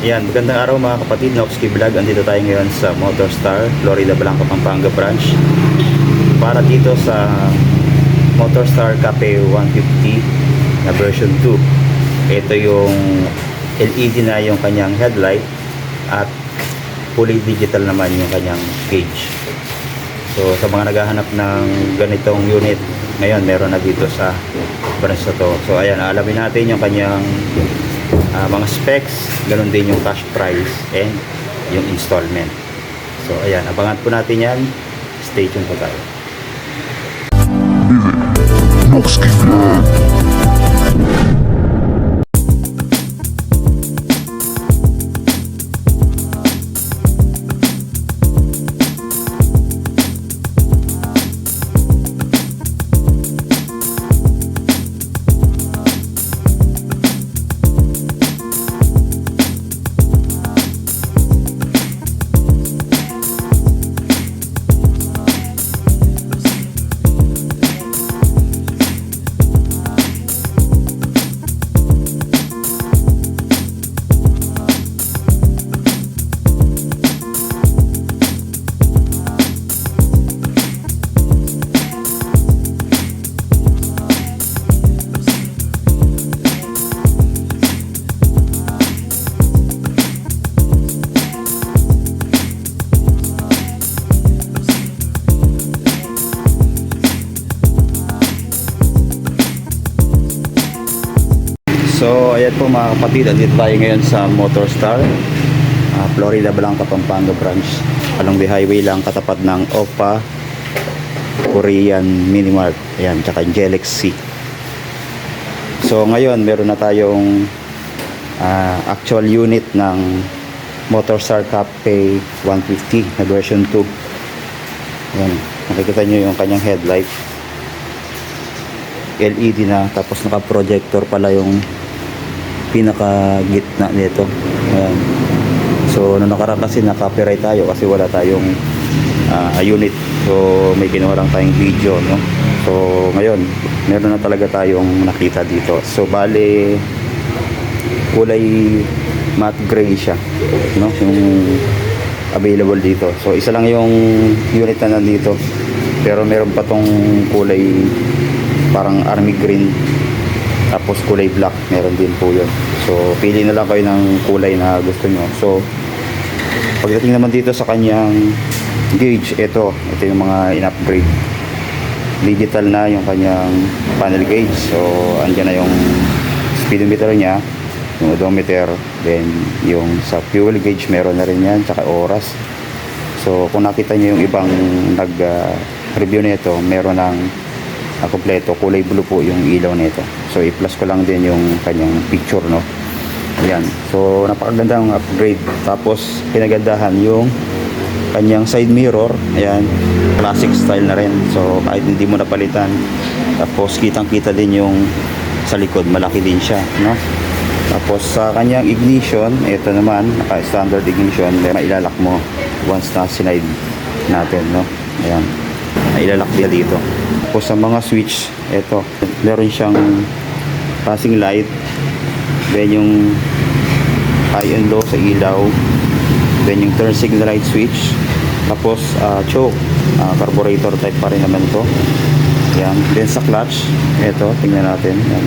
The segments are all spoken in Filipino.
Ayan, magandang araw mga kapatid, Noxky Vlog. Andito tayo ngayon sa Motorstar, Florida Blanca, Pampanga branch para dito sa Motorstar Cafe 150 na version 2. Ito yung LED na yung kanyang headlight at fully digital naman yung kanyang gauge. So sa mga naghahanap ng ganitong unit, ngayon meron na dito sa branch na to. So ayan, alamin natin yung kanyang mga specs, ganun din yung cash price and yung installment. So ayan, abangan po natin yan. Stay tuned po tayo. Noxky Vlog. So ayan po mga kapatid, andito tayo ngayon sa Motorstar, Florida Blanca, Pampanga branch. Along the highway lang, katapat ng OPA Korean Minimart. Ayan, tsaka Galaxy. So ngayon meron na tayong actual unit ng Motorstar Cafe 150 na version 2. Ayan, nakikita nyo yung kanyang headlight, LED na, tapos naka projector pala yung pinaka gitna nito. Ayan. So nung nakaraan kasi na-copyright tayo kasi wala tayong unit, so may ginawa lang tayong video, no? So ngayon meron na talaga tayong nakita dito. So bale kulay matte gray siya, no, yung available dito. So isa lang yung unit na nandito, pero meron pa tong kulay parang army green, tapos kulay black, meron din po yun. So pili na lang kayo ng kulay na gusto nyo. So pagdating naman dito sa kanyang gauge, ito yung mga in-upgrade. Digital na yung kanyang panel gauge. So andyan na yung speedometer nya, yung odometer, then yung sa fuel gauge meron na rin yan, tsaka oras. So kung nakita nyo yung ibang nag-review nito, meron ng kompleto, kulay blue po yung ilaw nito. So i-plus ko lang din yung kanyang picture, no. Ayan, so napakagandang upgrade. Tapos pinagandahan yung kanyang side mirror. Ayan, classic style na rin, so kahit hindi mo napalitan. Tapos kitang kita din yung sa likod, malaki din siya, no. Tapos sa kanyang ignition, ito naman naka standard ignition, mailalak mo once na sinide natin, no. Ayan, mailalak din dito. Tapos sa mga switch, ito meron siyang passing light, then yung high and low sa ilaw, then yung turn signal light switch, tapos choke, carburetor type pa rin naman to. Yan, then sa clutch, ito tingnan natin. Yan,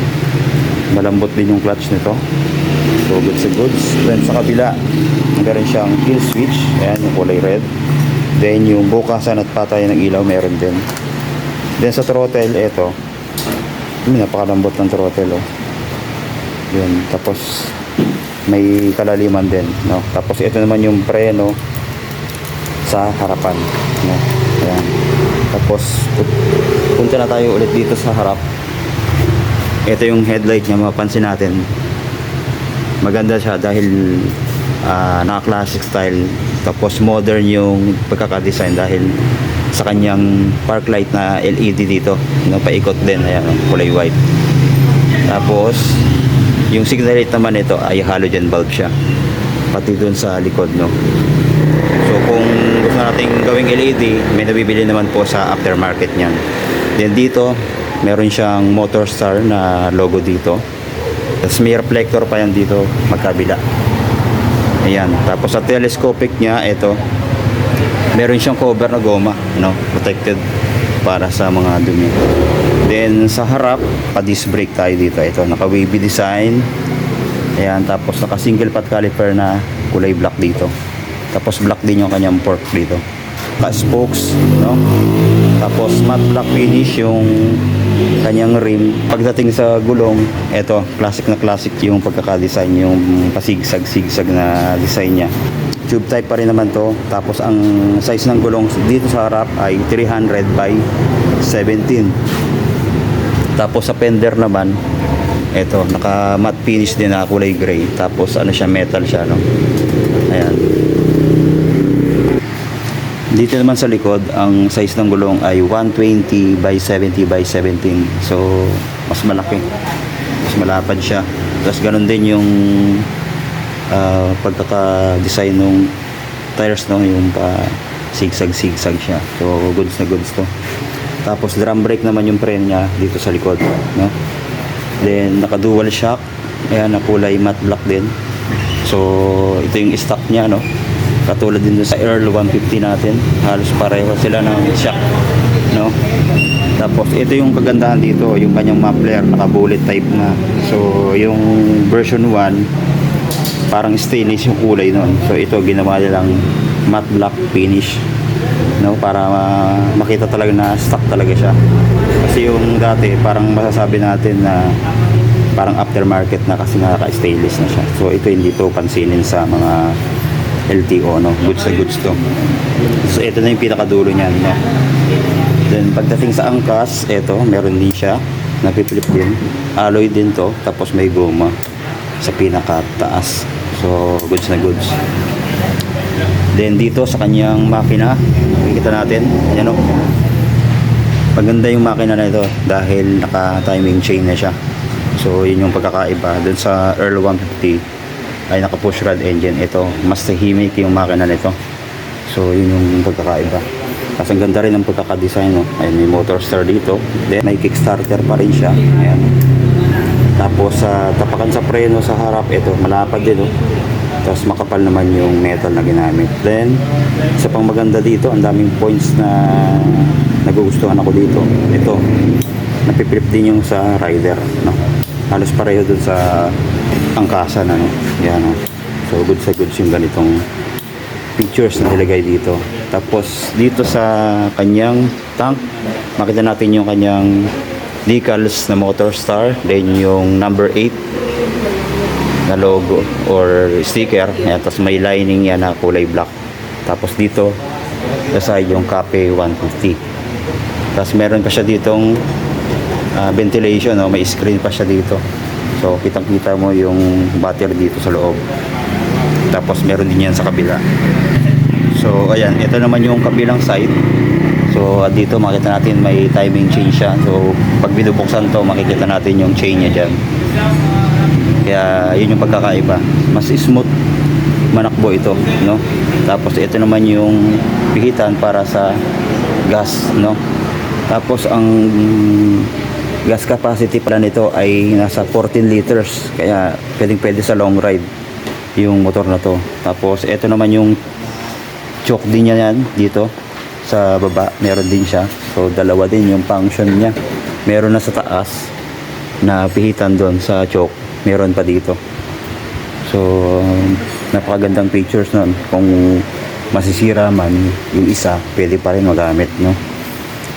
malambot din yung clutch nito, so goods to goods. Then sa kabila meron siyang kill switch, ayan yung kulay red, then yung bukasan at patay ng ilaw meron din. Then sa throttle, ito napakalambot ng throttle, oh. Yun, tapos may kalaliman din, no. Tapos ito naman yung preno sa harapan, no. Ayan. Tapos punta na tayo ulit dito sa harap. Ito yung headlight niya, mapapansin natin maganda siya dahil naka-classic style, tapos modern yung pagkaka-design dahil sa kanyang park light na LED dito, no, paikot din, ayan, kulay white. Tapos yung signal light naman ito ay halogen bulb siya, pati dun sa likod, no. So kung gusto nating gawing LED, may nabibili naman po sa aftermarket niyan. Then dito meron siyang Motorstar na logo dito, tapos may reflector pa yan dito magkabila. Ayan. Tapos sa telescopic niya, ito, meron siyang cover na goma, no? Protected para sa mga dumi. Then sa harap, pa-disc brake tayo dito. Ito, naka-wavy design. Ayan, tapos naka single pot caliper na kulay black dito. Tapos black din yung kanyang fork dito. Naka-spokes, no? Tapos matte black finish yung kanyang rim. Pagdating sa gulong, ito, classic na classic yung pagkaka-design, yung pasigsag-sigsag na design niya. Tube type pa rin naman to. Tapos ang size ng gulong dito sa harap ay 300 by 17. Tapos sa fender naman, ito, naka matte finish din na kulay gray. Tapos ano siya, metal siya, no? Ayan. Dito naman sa likod, ang size ng gulong ay 120 by 70 by 17. So, mas malaki. Mas malapad siya. Tapos ganun din yung pagkaka-design ng tires, no? Yung pa sigsag-sigsag siya. So, goods na goods to. Tapos drum brake naman yung preno niya dito sa likod, no? Then naka-dual shock. Ayan, na kulay matte black din. So, ito yung stock niya, no? Katulad din dun sa Earl 150 natin. Halos pareho sila ng shock, no? Tapos ito yung kagandahan dito, yung kanyang muffler naka-bullet type na. So, yung version 1 parang stainless yung kulay nun. So, ito ginawa nilang matte black finish, no? Para makita talaga na stock talaga siya. Kasi yung dati parang masasabi natin na parang aftermarket na kasi naka-stainless na siya. So ito hindi to pansinin sa mga LTO, no? Goods na goods to. So ito na yung pinakadulo niyan, no? Then pagdating sa angkas, ito meron din siya, napipilip din. Alloy din to, tapos may goma sa pinakataas. So goods na goods. Then dito sa kanyang makina, makikita natin, ayan, no? Maganda yung makina na ito dahil naka-timing chain na siya. So yun yung pagkakaiba. Dun sa Earl 150 ay naka-push rod engine. Ito, mas tahimik yung makina nito. So yun yung pagkakaiba. Tapos ang ganda rin ng pagkakadesign, no? Ayun, may motor star dito. Then may kickstarter pa rin siya. Ayan. Tapos sa tapakan sa preno sa harap, ito malapad din, no? Tapos makapal naman yung metal na ginamit. Then sa pang maganda dito, ang daming points na nagugustuhan ako dito. Ito, napipilip din yung sa rider, no? Halos pareho dun sa angkasa na, no? Yan, no? So good sa goods yung ganitong features na nilagay dito. Tapos dito sa kanyang tank, makita natin yung kanyang decals na motor star, then yung number 8 na logo or sticker. Ayan, tapos may lining yan na kulay black. Tapos dito sa side yung Cape 150. Tapos meron pa siya ditong ventilation, no? May screen pa siya dito. So kitang kita mo yung battery dito sa loob. Tapos meron din yan sa kabila. So ayan, ito naman yung kabilang side. So dito makita natin may timing chain siya. So pag binubuksan to, makikita natin yung chain niya dyan. Kaya yun yung pagkakaiba. Mas smooth manakbo ito, no? Tapos ito naman yung pihitan para sa gas, no? Tapos ang gas capacity pala nito ay nasa 14 liters. Kaya pwede sa long ride yung motor na to. Tapos ito naman yung choke din niya yan dito sa baba. Meron din siya. So dalawa din yung function niya. Meron na sa taas na pihitan doon sa choke. Meron pa dito. So napakagandang features nun. Kung masisira man yung isa, pwede pa rin magamit, no?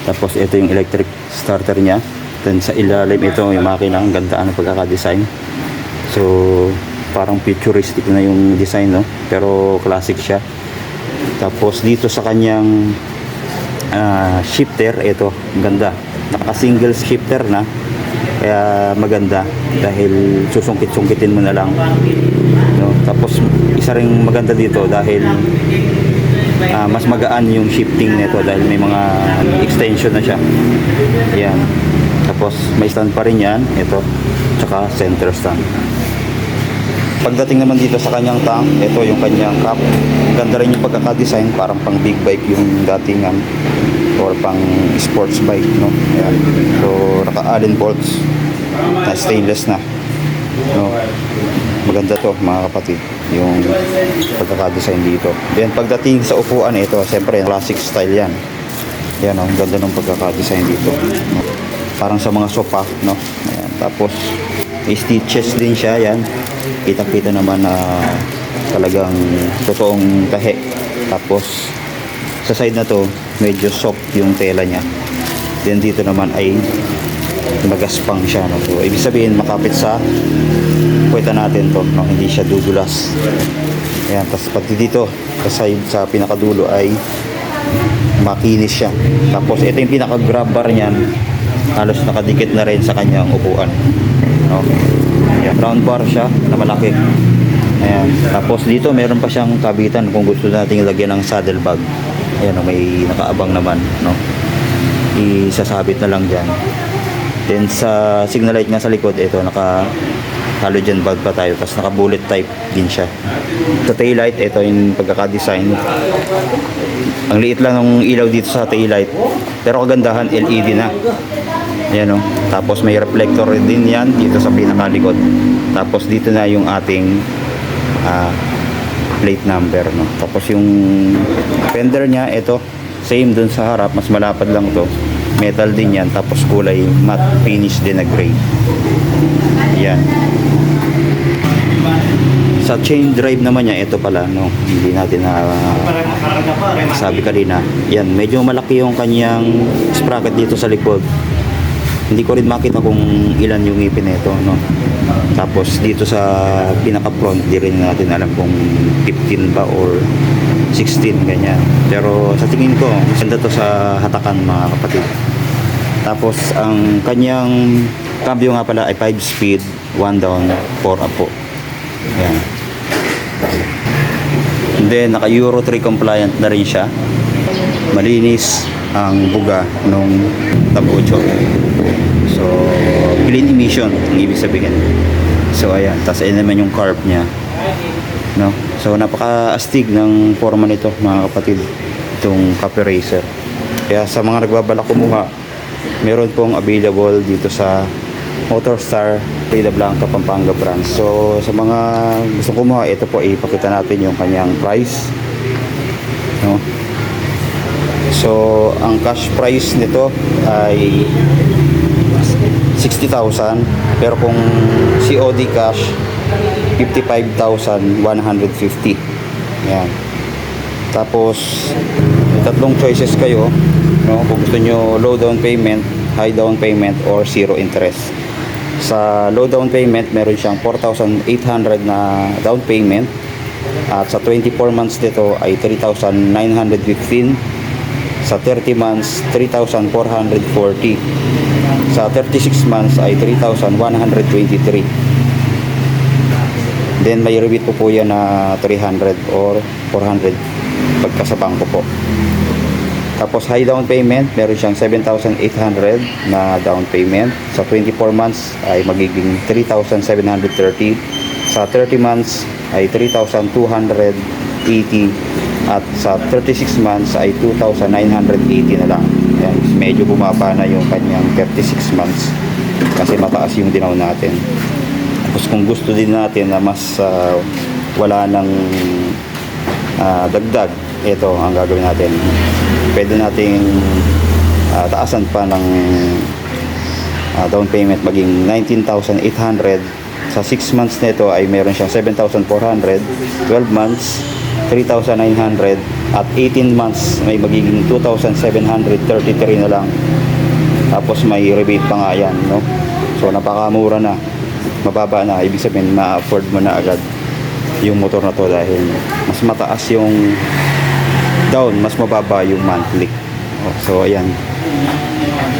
Tapos ito yung electric starter niya. Then sa ilalim ito yung makina. Ang ganda ng pagkakadesign. So parang futuristic na yung design, no? Pero classic siya. Tapos dito sa kanyang shifter, ito ganda. Naka single shifter na. Kaya maganda dahil susungkit-sungkitin mo na lang, no? Tapos isa ring maganda dito dahil mas magaan yung shifting nito dahil may mga extension na siya. Ayan. Tapos may stand pa rin yan, ito, tsaka center stand. Pagdating naman dito sa kanyang tank, ito yung kanyang cap. Ganda rin yung pagkakadesign, parang pang big bike yung datingan or pang sports bike, no? Ayan. So naka-Allen bolts na stainless na, no? Maganda to mga kapatid. yung pagkakadesign dito. Then pagdating sa upuan, ito siyempre classic style yan. Yan, ang ganda ng pagkakadesign dito, no? Parang sa mga sofa, no? Ayan. Tapos may stitches din siya, yan. Kita-kita naman na talagang totoong tahe. Tapos sa side na to, medyo soft yung tela niya. Then dito naman ay magaspang siya, no? So ibig sabihin makapit sa puweta natin to, no? Hindi siya dudulas. Ayan, tapos pati dito sa side, sa pinakadulo ay makinis siya. Tapos ito yung pinaka-grab bar niyan, halos nakadikit na rin sa kanyang upuan, no? Ayan, round bar siya na malaki. Ayan. Tapos dito meron pa siyang kabitan kung gusto nating lagyan ng saddle bag. Ayan, no, may nakaabang naman, no? Isasabit na lang dyan. Then sa signal light nga sa likod, ito naka halogen bulb pa tayo, tapos naka bullet type din siya. Sa tail light, ito yung pagkaka-design. Ang liit lang ng ilaw dito sa tail light, pero kagandahan LED na. Ayan, no? Tapos may reflector din yan dito sa pinakalikod. Tapos dito na yung ating plate number, no? Tapos yung fender niya, ito same dun sa harap, mas malapad lang to, metal din yan, tapos kulay matte finish din na gray. Yan. Sa chain drive naman niya, ito pala, no, hindi natin na sabi kanina, yan, medyo malaki yung kanyang sprocket dito sa likod. Hindi ko rin makita kung ilan yung ngipin nito, no. Tapos dito sa pinaka front, di rin natin alam kung 15 ba or 16, ganyan. Pero sa tingin ko, ganda to sa hatakan, mga kapatid. Tapos ang kanyang cambio nga pala ay 5 speed, 1 down, 4 up po. Ayan. And then naka Euro 3 compliant na rin siya. Malinis ang buga nung tabucho. So clean emission ang ibig sabihin. So ayan, tapos ayan naman yung carb niya, no? So napaka-astig ng forma nito, mga kapatid, itong Copy Racer. Kaya sa mga nagbabalak kumuha, meron pong available dito sa Motorstar Rida Blanca, Pampanga branch. So sa mga gusto kumuha, ito po ipakita natin yung kanyang price, no? So ang cash price nito ay 60,000, pero kung COD cash 55,150. Yan. Tapos tatlong choices kayo, no? Kung gusto nyo low down payment, high down payment, or zero interest. Sa low down payment, meron siyang 4,800 na down payment, at sa 24 months nito ay 3,915. Sa 30 months 3,440. Sa 36 months ay 3,123. Then may rebate po yan na 300 or 400 pagka sa bangko po. Tapos high down payment, meron siyang 7,800 na down payment. Sa 24 months ay magiging 3,730. Sa 30 months ay 3,280. At sa 36 months ay 2,980 na lang. Yan, medyo bumaba na yung kanyang 36 months kasi mataas yung dinaw natin. Tapos kung gusto din natin na mas wala ng dagdag, ito ang gagawin natin. Pwede nating taasan pa ng down payment, maging 19,800. Sa 6 months nito ay meron siyang 7,400. 12 months 3,900, at 18 months may magiging 2,733 na lang. Tapos may rebate pa nga yan, no? So napakamura na, mababa na, ibig sabihin ma-afford mo na agad yung motor na to dahil mas mataas yung down, mas mababa yung monthly. So ayan,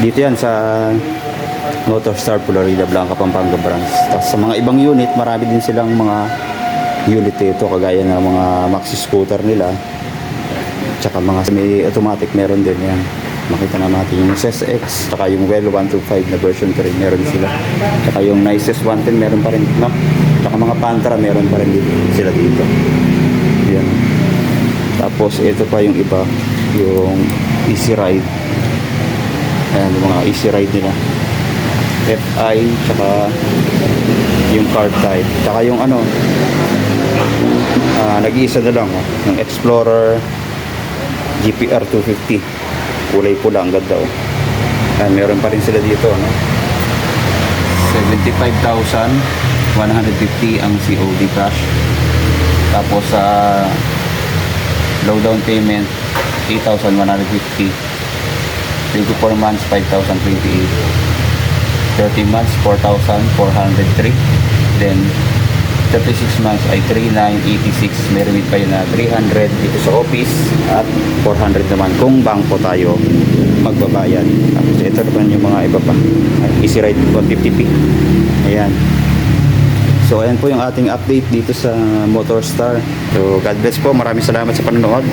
dito yan sa Motorstar Florida Blanca, Pampanga branch. Tapos sa mga ibang unit, marami din silang mga unit ito, kagaya ng mga maxi scooter nila, tsaka mga semi-automatic meron din yan. Makita na natin yung SSX, tsaka yung Well 125 na version 3 meron sila, tsaka yung Nicest 110 meron pa rin, no? Tsaka mga Pantra meron pa rin sila dito. Yan. Tapos ito pa yung iba, yung Easy Ride. Ayan, yung mga Easy Ride nila, FI, tsaka yung car type, tsaka yung ano, Nag-iisa na lang, oh. Yung Explorer GPR 250. Kulay pula, ang ganda, oh. Meron pa rin sila dito, no? 75,150 ang COD cash. Tapos sa low down payment 8,150. 24 months 5,028. 30 months 4,403. Then 36 months ay 3,986. May remit pa yun na 300 dito sa office at 400 naman kung bangko tayo magbabayad. Tapos ito naman yung mga iba pa. Easy Ride 150p. Ayan. So ayan po yung ating update dito sa Motorstar. So God bless po. Maraming salamat sa panonood.